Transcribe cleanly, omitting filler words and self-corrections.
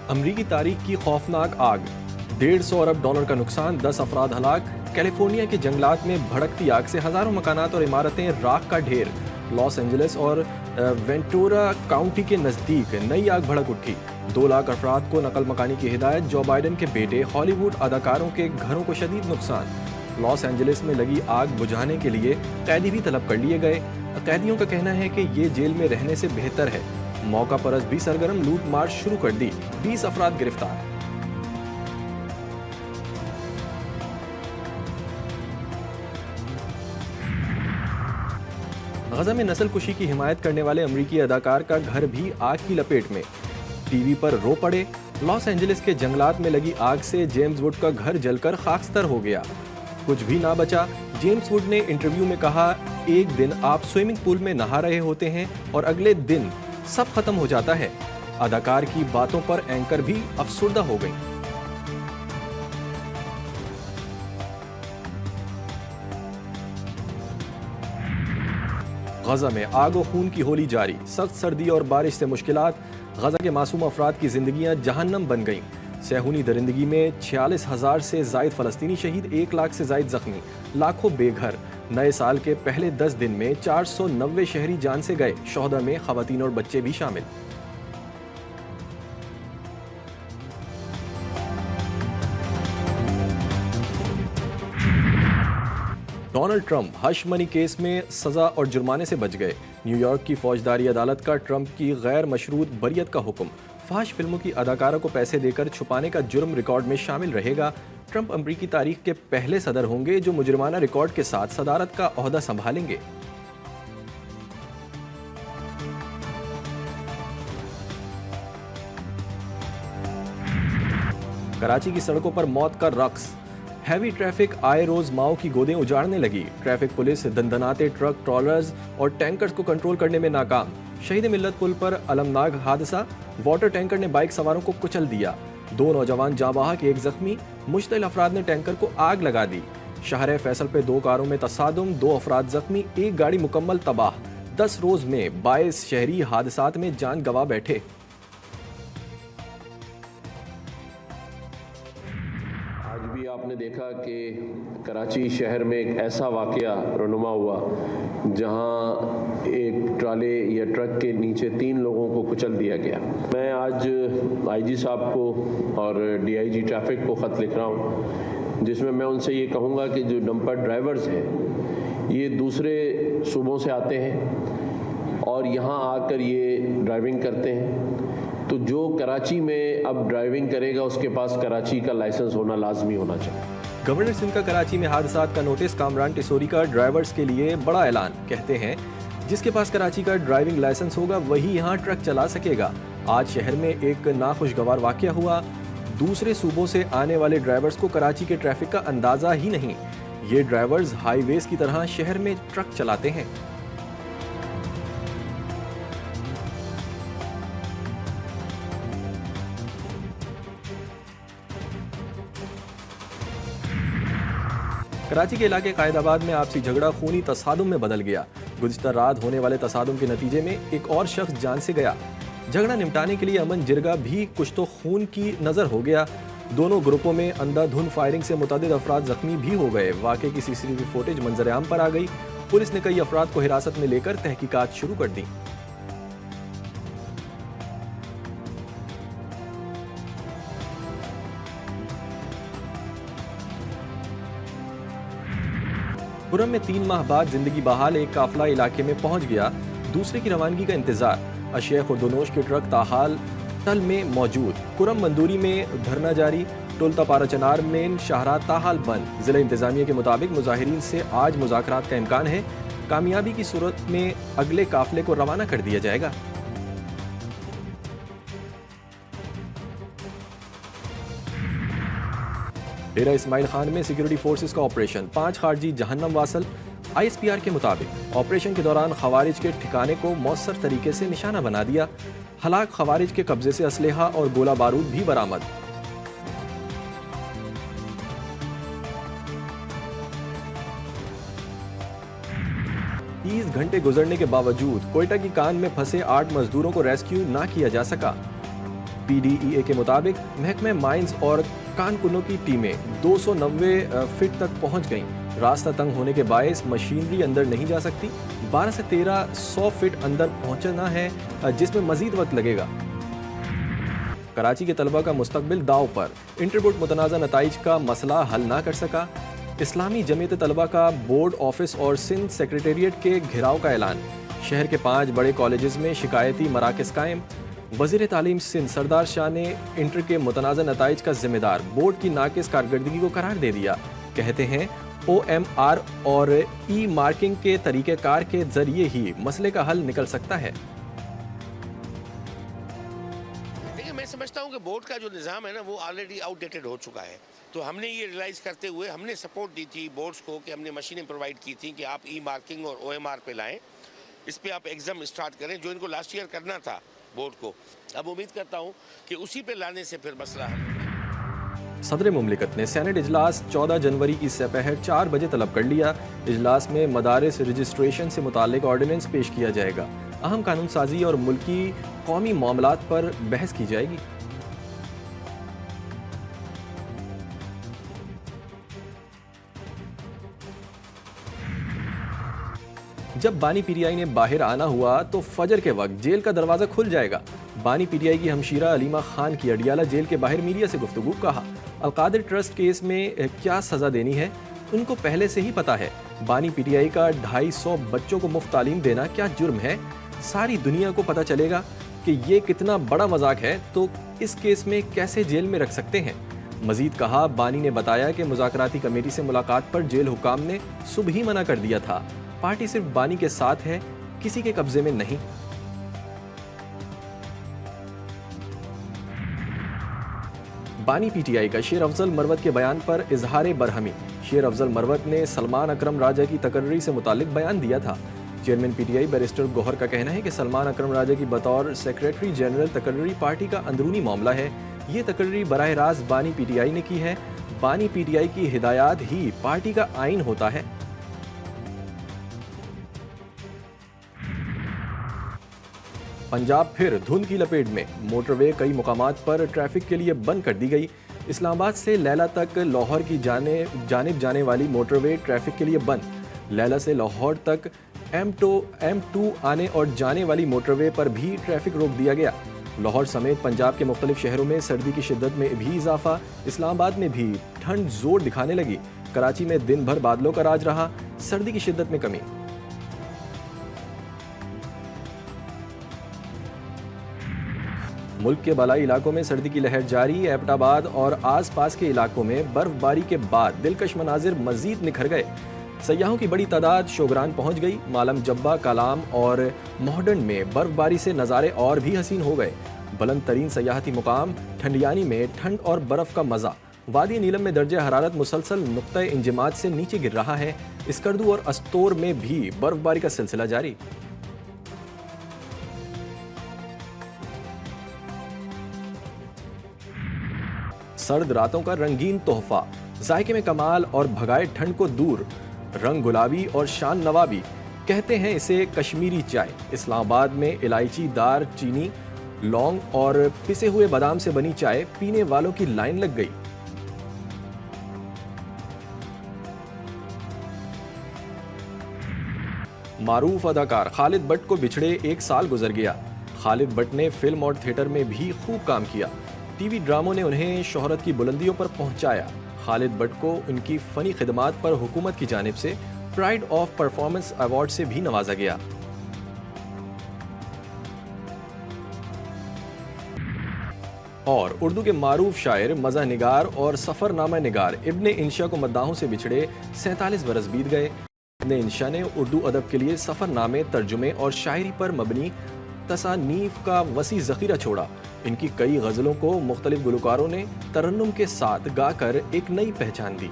अमरीकी तारीख की खौफनाक आग, $150 अरब का नुकसान, 10 अफराद हलाक। कैलिफोर्निया के जंगलात में भड़कती आग से हजारों मकानात और इमारतें राख का ढेर। लॉस एंजलिस और वेंटूरा काउंटी के नज़दीक नई आग भड़क उठी। 2 लाख अफराद को नकल मकानी की हिदायत। जो बाइडन के बेटे हॉलीवुड अदाकारों के घरों को शदीद नुकसान। लॉस एंजलिस में लगी आग बुझाने के लिए कैदी भी तलब कर लिए गए। कैदियों का कहना है कि ये जेल में रहने से बेहतर है। मौका परस भी सरगर्म, लूट मार शुरू कर दी, 20 अफराद गिरफ्तार। गजा में नस्ल कुशी की हिमायत करने वाले अमरीकी अदाकार का घर भी आग की लपेट में, टीवी पर रो पड़े। लॉस एंजलिस के जंगलात में लगी आग से जेम्स वुड का घर जलकर खाकस्तर हो गया, कुछ भी ना बचा। जेम्स वुड ने इंटरव्यू में कहा, एक दिन आप स्विमिंग पूल में नहा रहे होते हैं और अगले दिन सब खत्म हो जाता है। अदाकार की बातों पर एंकर भी अफसुर्दा हो गई। गजा में आग और खून की होली जारी, सख्त सर्दी और बारिश से मुश्किलात। गजा के मासूम अफराद की जिंदगियां जहन्नम बन गईं। सैहूनी दरिंदगी में 46,000 से जायद फलस्तीनी शहीद, 1 लाख से जायद जख्मी, लाखों बेघर। नए साल के पहले 10 दिन में 490 शहरी जान से गए। शोहदा में खवातीन और बच्चे भी शामिल। Donald Trump hush money case में सजा और जुर्माने से बच गए। न्यूयॉर्क की फौजदारी अदालत का ट्रंप की गैर मशरूत बरियत का हुक्म। फाश फिल्मों की अदाकारा को पैसे देकर छुपाने का जुर्म रिकॉर्ड में शामिल रहेगा। ट्रंप अमरीकी तारीख के पहले सदर होंगे जो मुजरिमाना रिकॉर्ड के साथ सदारत का ओहदा संभालेंगे। कराची की सड़कों पर मौत का रक्स, हैवी ट्रैफिक आए रोज माओ की गोदें उजाड़ने लगी। ट्रैफिक पुलिस दंदनाते ट्रक, ट्रॉलर्स और टैंकर्स को कंट्रोल करने में नाकाम। शहीद मिल्लत पुल पर अलमनाक हादसा, वाटर टैंकर ने बाइक सवारों को कुचल दिया। 2 नौजवान जाँ बहक, 1 जख्मी। मुश्तिल अफराद ने टैंकर को आग लगा दी। शहर फैसल पे 2 कारों में तसादुम, 2 अफराद जख्मी, 1 गाड़ी मुकम्मल तबाह। 10 रोज में 22 शहरी हादसात में जान गंवा बैठे। आज भी आपने देखा कि कराची शहर में एक ऐसा वाक़या रुनुमा हुआ जहां एक ट्राले या ट्रक के नीचे 3 लोगों को कुचल दिया गया। मैं आज आईजी साहब को और डीआईजी ट्रैफिक को ख़त लिख रहा हूं, जिसमें मैं उनसे ये कहूँगा कि जो डंपर ड्राइवर्स हैं ये दूसरे सूबों से आते हैं और यहाँ आकर ये ड्राइविंग करते हैं, तो जो कराची में अब ड्राइविंग करेगा उसके पास कराची का लाइसेंस होना लाजमी होना चाहिए। गवर्नर सिंध का कराची में हादसात का नोटिस। कामरान टिसोरी का ड्राइवर्स के लिए बड़ा ऐलान। कहते हैं जिसके पास कराची का ड्राइविंग लाइसेंस होगा वही यहाँ ट्रक चला सकेगा। आज शहर में एक नाखुशगवार वाकया हुआ। दूसरे सूबों से आने वाले ड्राइवर्स को कराची के ट्रैफिक का अंदाजा ही नहीं। ये ड्राइवर्स हाईवेज की तरह शहर में ट्रक चलाते हैं। कराची के इलाके कायदाबाद में आपसी झगड़ा खूनी तसादुम में बदल गया। गुज़िश्ता रात होने वाले तसादुम के नतीजे में एक और शख्स जान से गया। झगड़ा निपटाने के लिए अमन जिरगा भी कुछ तो खून की नज़र हो गया। दोनों ग्रुपों में अंधाधुंध फायरिंग से मुतअद्दिद अफराद जख्मी भी हो गए। वाक़े की सीसीटीवी फुटेज मंजर आम पर आ गई। पुलिस ने कई अफराद को हिरासत में लेकर तहकीकात शुरू कर दी। खुर्रम में 3 माह बाद जिंदगी बहाल एक काफिला इलाके में पहुंच गया। दूसरे की रवानगी का इंतजार। अशेख और दोनोश के ट्रक ताहाल तल में मौजूद। खुर्रम मंदूरी में धरना जारी। टोलता पारा चनार मेन शाहराह ताहाल बंद। जिला इंतजामिया के मुताबिक मुजाहिरीन से आज मुज़ाकरात का इम्कान है। कामयाबी की सूरत में अगले काफिले को रवाना कर दिया जाएगा। डेरा इस्माइल खान में सिक्योरिटी फोर्सेस का ऑपरेशन। 5 खारजी जहन्नम वासल। ISPR के मुताबिक ऑपरेशन के दौरान खवारिज के ठिकाने को मौसर तरीके से निशाना बना दिया। हलाक खवारिज के कब्जे से असलहा और गोला बारूद भी बरामद। घंटे गुजरने के बावजूद कोयटा की कान में फंसे 8 मजदूरों को रेस्क्यू ना किया जा सका। PDEA के मुताबिक महकमे माइंस और कानकुनों की टीमें 290 फीट तक पहुंच गईं। रास्ता तंग होने के बायस मशीनरी अंदर नहीं जा सकती। 12 से 1300 फीट अंदर पहुंचना है, जिसमें मजीद वक्त लगेगा। कराची के तलबा का मुस्तकबिल दाव पर। इंटरबोर्ड मुतनाज़ा नताइज का मसला हल ना कर सका। इस्लामी जमीयत तलबा का बोर्ड ऑफिस और सिंध सेक्रेटेरिएट के घेराव का ऐलान। शहर के 5 बड़े कॉलेजेस में शिकायती मराकज़ कायम। वज़ीर तालीम सिंध सरदार शाह ने इंटर के मुतनाज़ा नताइज का जिम्मेदार बोर्ड की नाकिस कारकर्दगी को करार दे दिया। कहते हैं OMR और ई मार्किंग के तरीक़ेकार के जरिए ही मसले का हल निकल सकता है। देखिए, मैं समझता हूँ कि बोर्ड का जो निज़ाम है ना, वो ऑलरेडी आउटडेटेड हो चुका है। तो हमने ये रियलाइज़ करते हुए हमने सपोर्ट दी थी बोर्ड्स को कि हमने मशीनें प्रोवाइड की थी कि आप ई मार्किंग और OMR पे लाएं, इस पे आप एग्ज़ाम स्टार्ट करें, जो इनको लास्ट ईयर करना था बोर्ड को। अब उम्मीद करता हूँ कि उसी पे लाने से फिर मसला है। सदर मुमलिकत ने सेनेट इजलास 14 जनवरी की सपहर 4 बजे तलब कर लिया। इजलास में मदारिस रजिस्ट्रेशन से मुतालिक ऑर्डिनेंस पेश किया जाएगा। अहम कानून साजी और मुल्की कौमी मामलात पर बहस की जाएगी। जब बानी PTI ने बाहर आना हुआ तो फजर के वक्त जेल का दरवाजा खुल जाएगा। बानी PTI की हमशीरा अलीमा खान की अडियाला जेल के बाहर मीडिया से गुफ्तगू। कहा, अलकादिर ट्रस्ट केस में क्या सजा देनी है उनको पहले से ही पता है। बानी PTI का 250 बच्चों को मुफ्त तालीम देना क्या जुर्म है? सारी दुनिया को पता चलेगा कि ये कितना बड़ा मजाक है, तो इस केस में कैसे जेल में रख सकते हैं? मजीद कहा, बानी ने बताया कि मुज़ाकराती कमेटी से मुलाकात पर जेल हुकाम ने सुबह ही मना कर दिया था। पार्टी सिर्फ बानी के साथ है, किसी के कब्जे में नहीं। बानी PTI का शेर अफजल मरवत के बयान पर इजहार बरहमी। शेर अफजल मरवत ने सलमान अकरम राजा की तकर्री से मुतालिक बयान दिया था। चेयरमैन PTI बैरिस्टर गौहर का कहना है कि सलमान अकरम राजा की बतौर सेक्रेटरी जनरल तकर्री पार्टी का अंदरूनी मामला है। ये तकर्री बराह रास्त बानी PTI ने की है। बानी PTI की हिदायत ही पार्टी का आइन होता है। पंजाब फिर धुंध की लपेट में। मोटरवे कई मुकामात पर ट्रैफिक के लिए बंद कर दी गई। इस्लामाबाद से लैला तक लाहौर की जानिब जाने वाली मोटरवे ट्रैफिक के लिए बंद। लैला से लाहौर तक M2 आने और जाने वाली मोटरवे पर भी ट्रैफिक रोक दिया गया। लाहौर समेत पंजाब के मुख्तलिफ शहरों में सर्दी की शिद्दत में भी इजाफा। इस्लामाबाद में भी ठंड जोर दिखाने लगी। कराची में दिन भर बादलों का राज रहा, सर्दी की शिद्दत में कमी। मुल्क के बालाई इलाकों में सर्दी की लहर जारी। एबटाबाद और आसपास के इलाकों में बर्फबारी के बाद दिलकश मनाजिर मजीद निखर गए। सयाहों की बड़ी तादाद शोगरान पहुंच गई। मालम जब्बा, कालाम और मोहडन में बर्फबारी से नज़ारे और भी हसीन हो गए। बुलंद तरीन सयाहती मुकाम ठंडियानी में ठंड और बर्फ का मज़ा। वादी नीलम में दर्जे हरारत मुसलसल नुक्ते इंजमात से नीचे गिर रहा है। इसकर्दू और अस्तोर में भी बर्फबारी का सिलसिला जारी। सर्द रातों का रंगीन तोहफा, जायके में कमाल और भगाए ठंड को दूर। रंग गुलाबी और शान नवाबी, कहते हैं इसे कश्मीरी चाय। इस्लामाबाद में इलायची दार चीनी, लौंग और पिसे हुए बादाम से बनी चाय पीने वालों की लाइन लग गई। मारूफ अदाकार खालिद भट्ट को बिछड़े 1 साल गुजर गया। खालिद भट्ट ने फिल्म और थिएटर में भी खूब काम किया। टीवी ड्रामों ने उन्हें शोहरत की बुलंदियों पर पहुंचाया। खालिद भट्ट को उनकी फ़नी खिदमात पर हुकूमत की जानिब से प्राइड ऑफ परफॉर्मेंस अवार्ड से भी नवाजा गया। और उर्दू के मारूफ शायर, मज़ा निगार और सफ़रनामा निगार इब्ने इंशा को मद्दाहों से बिछड़े 47 बरस बीत गए। इब्ने इंशा ने उर्दू अदब के लिए सफ़रनामे, तर्जुमे और शायरी पर मबनी तसानीफ का वसी ज़ख़ीरा छोड़ा। इनकी कई गज़लों को मुख्तलिफ गुलकारों ने तरन्नुम के साथ गाकर एक नई पहचान दी।